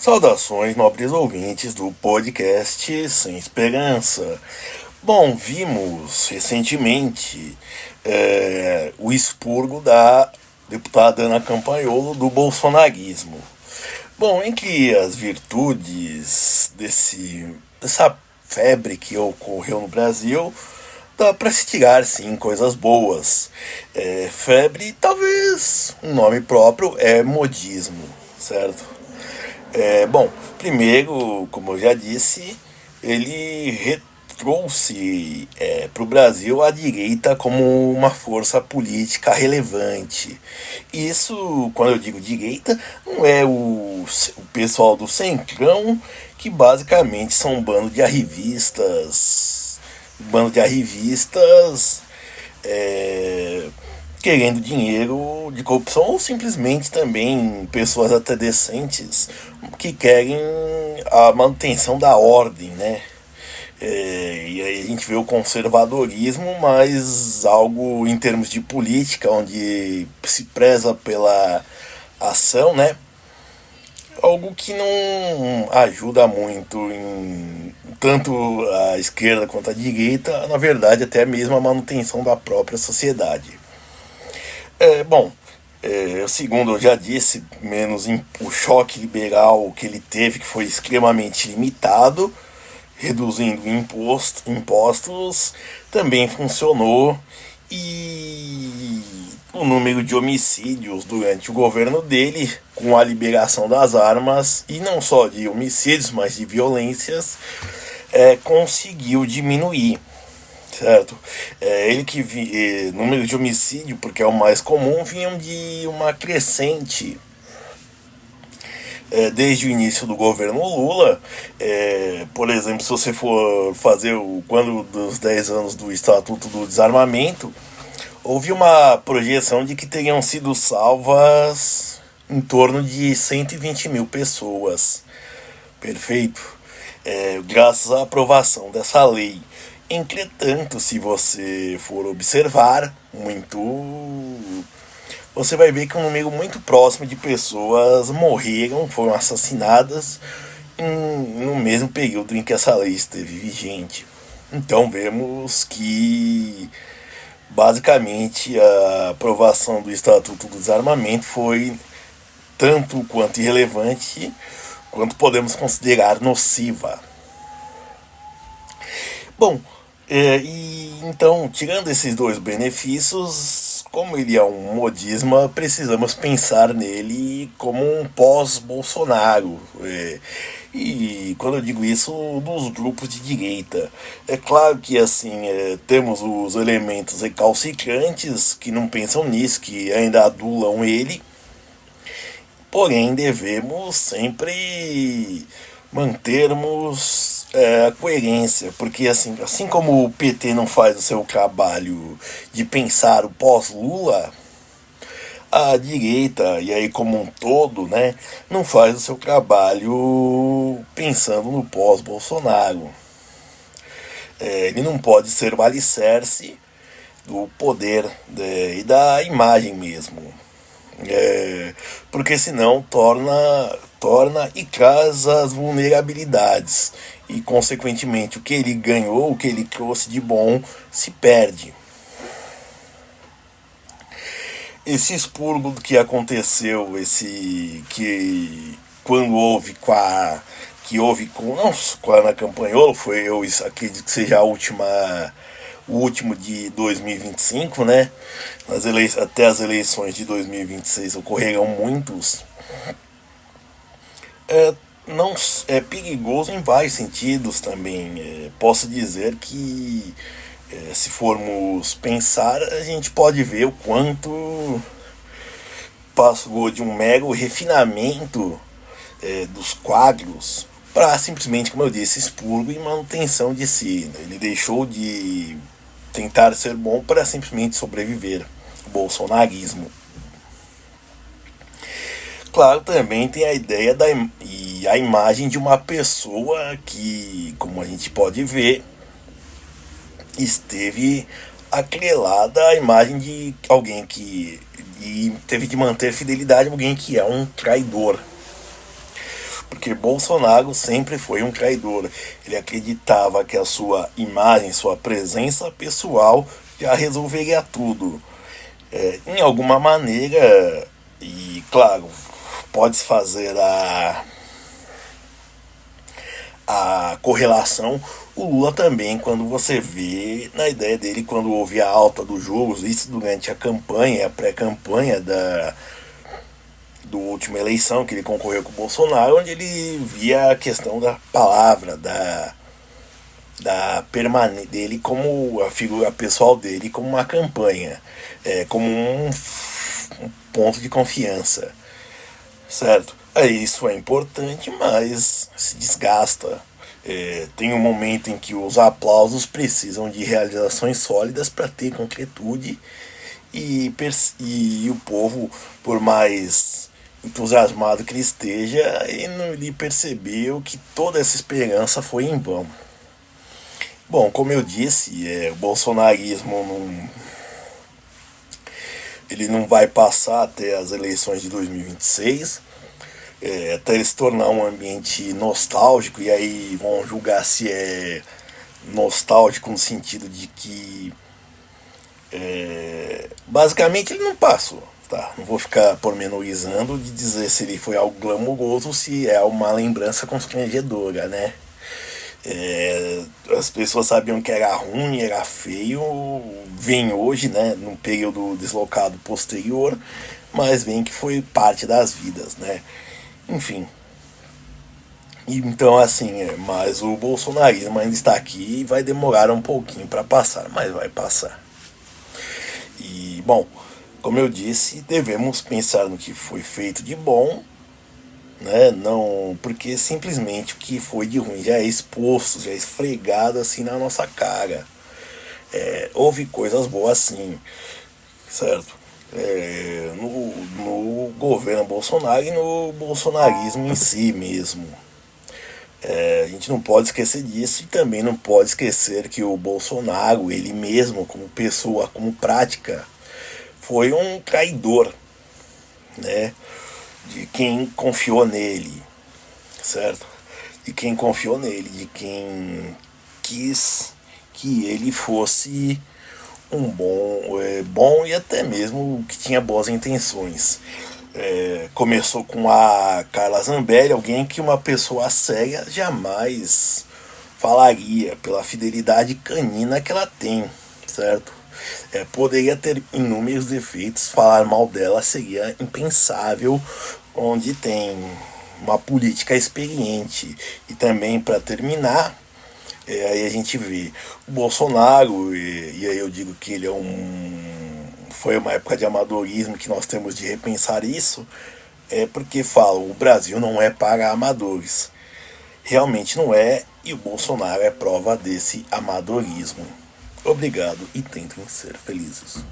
Saudações, nobres ouvintes do podcast Sem Esperança. Bom, vimos recentemente o expurgo da deputada Ana Campagnolo do bolsonarismo. Bom, entre as virtudes dessa febre que ocorreu no Brasil, dá para se tirar sim coisas boas. Febre, talvez um nome próprio é modismo, certo? Bom, primeiro, como eu já disse, ele trouxe para o Brasil a direita como uma força política relevante. Isso, quando eu digo direita, não é o pessoal do Centrão, que basicamente são um bando de arrivistas, querendo dinheiro de corrupção, ou simplesmente também pessoas até decentes que querem a manutenção da ordem, né? E aí a gente vê o conservadorismo, mas algo em termos de política, onde se preza pela ação, né? Algo que não ajuda muito em tanto a esquerda quanto a direita, na verdade até mesmo a manutenção da própria sociedade. Bom, segundo eu já disse, o choque liberal que ele teve, que foi extremamente limitado, reduzindo impostos, também funcionou, e o número de homicídios durante o governo dele, com a liberação das armas, e não só de homicídios, mas de violências, conseguiu diminuir. Certo? Número de homicídio, porque é o mais comum, vinham de uma crescente desde o início do governo Lula. Por exemplo, se você for fazer quando dos 10 anos do Estatuto do Desarmamento, houve uma projeção de que teriam sido salvas em torno de 120 mil pessoas. Perfeito? Graças à aprovação dessa lei. Entretanto, se você for observar você vai ver que um número muito próximo de pessoas morreram, foram assassinadas no mesmo período em que essa lei esteve vigente. Então vemos que basicamente a aprovação do Estatuto do Desarmamento foi tanto quanto irrelevante, quanto podemos considerar nociva. Bom, então, tirando esses dois benefícios, como ele é um modismo, precisamos pensar nele como um pós-Bolsonaro. E quando eu digo isso, dos grupos de direita. É claro que assim temos os elementos recalcitrantes que não pensam nisso, que ainda adulam ele, porém devemos sempre mantermos a coerência, porque assim como o PT não faz o seu trabalho de pensar o pós-Lula, a direita, e aí como um todo, né, não faz o seu trabalho pensando no pós-Bolsonaro. Ele não pode ser o alicerce do poder e da imagem mesmo. Porque senão torna e traz as vulnerabilidades, e consequentemente o que ele ganhou, o que ele trouxe de bom, se perde. Esse expurgo que aconteceu, que quando houve com a Ana Campagnolo, eu acredito que seja o último de 2025, né? Até as eleições de 2026 ocorrerão muitos. Não é perigoso em vários sentidos também. Posso dizer que se formos pensar, a gente pode ver o quanto passou de um mero refinamento dos quadros para simplesmente, como eu disse, expurgo e manutenção de si. Ele deixou de tentar ser bom para simplesmente sobreviver. O bolsonarismo. Claro, também tem a ideia e a imagem de uma pessoa que, como a gente pode ver, esteve atrelada à imagem de alguém teve de manter fidelidade a alguém que é um traidor. Porque Bolsonaro sempre foi um traidor. Ele acreditava que a sua imagem, sua presença pessoal já resolveria tudo. Em alguma maneira, e claro, pode-se fazer a correlação, o Lula também, quando você vê na ideia dele, quando houve a alta dos juros, isso durante a campanha, a pré-campanha do última eleição, que ele concorreu com o Bolsonaro, onde ele via a questão da palavra, da permanência dele como a figura pessoal dele, como uma campanha, como um ponto de confiança, certo? Aí isso é importante, mas se desgasta. Tem um momento em que os aplausos precisam de realizações sólidas para ter concretude e o povo, por mais entusiasmado que ele esteja, ele percebeu que toda essa esperança foi em vão. Bom, como eu disse, o bolsonarismo ele não vai passar até as eleições de 2026, até ele se tornar um ambiente nostálgico, e aí vão julgar se é nostálgico no sentido de que basicamente ele não passou. Tá? Não vou ficar pormenorizando de dizer se ele foi algo glamuroso ou se é uma lembrança constrangedora, né? As pessoas sabiam que era ruim, era feio, vem hoje, né, num período deslocado posterior, mas vem que foi parte das vidas, né? Enfim. Então, assim, mas o bolsonarismo ainda está aqui e vai demorar um pouquinho para passar, mas vai passar. E, bom, como eu disse, devemos pensar no que foi feito de bom, né? Não, porque simplesmente o que foi de ruim já é exposto, já é esfregado assim na nossa cara. Houve coisas boas sim, certo? No governo Bolsonaro e no bolsonarismo em si mesmo. A gente não pode esquecer disso e também não pode esquecer que o Bolsonaro, ele mesmo, como pessoa, como prática, foi um traidor, né? De quem confiou nele, certo? De quem confiou nele, de quem quis que ele fosse um bom e até mesmo que tinha boas intenções. Começou com a Carla Zambelli, alguém que uma pessoa séria jamais falaria pela fidelidade canina que ela tem, certo? Poderia ter inúmeros defeitos, falar mal dela seria impensável, onde tem uma política experiente. E também, para terminar, aí a gente vê o Bolsonaro, e aí eu digo que ele foi uma época de amadorismo que nós temos de repensar isso, porque falam, o Brasil não é para amadores. Realmente não é, e o Bolsonaro é prova desse amadorismo. Obrigado e tentem ser felizes.